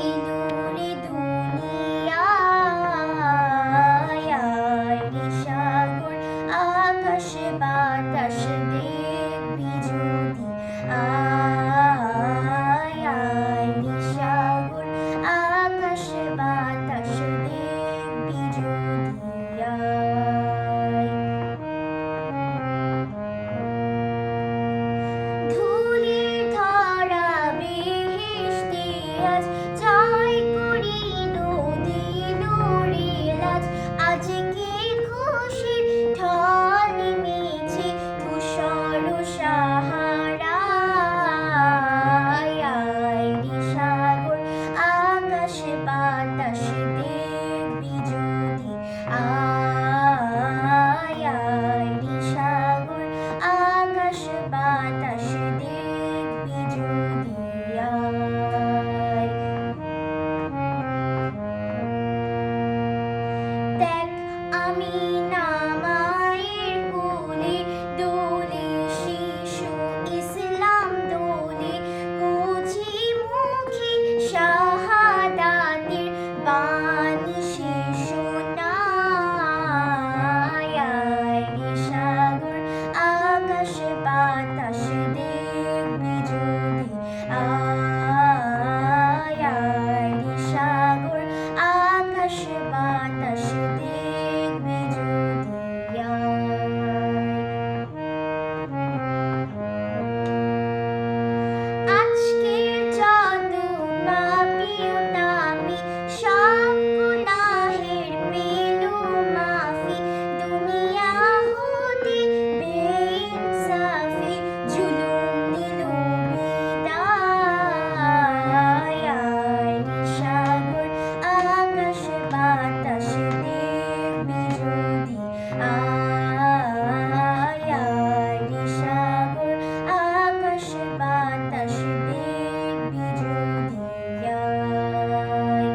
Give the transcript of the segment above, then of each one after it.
এলো রে দুনিয়ায়। আয় রে সাগর আকাশ বাতাস দেখবি যদি, আয় রে সাগর আকাশ বাতাস দেখবি যদি, আয়। ধুলির ধরা বেহেশতে আজ জয় করি নদী নুরের আজ। আজকে খুশির ঢল নেমেছে ধূসর সাহারায়। আয় রে সাগর আকাশ বাতাস দেখবি যদি, আয় রে সাগর আকাশ বাতাস দেখবি যদি, আয়। দেখ আমি না মায়ের কোলে দোলে শিশু ইসলাম দোলে, কচি মুখে শাহাদাতের বাণী সে শোনায়। আয় রে সাগর আকাশ বাতাস দেখবি যদি, আয় রে সাগর আকাশ বাতাস দেখবি যদি, আয়। আজকের যত পাপিও নামি সব গুনাহের পেলো মাফি, দুনিয়া হতে বেইনসাফি জুলুম দিল বিদায়। আয় রে সাগর আকাশ বাতাস দেখবি যদি, আয় রে সাগর আকাশ বাতাস দেখবি যদি, আয়।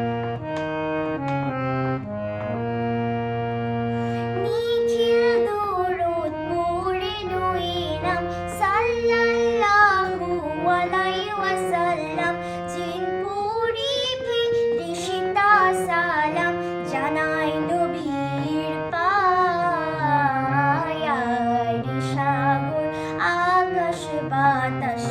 নিখিল দরুদ পড়ে নইলাম সাল্লাল্লাহু আলাইহি ওয়াসাল্লাম, জিন পরিবে রিশতা সালাম জানাই নবীর পায়। আয় রে সাগর আকাশ বাতাস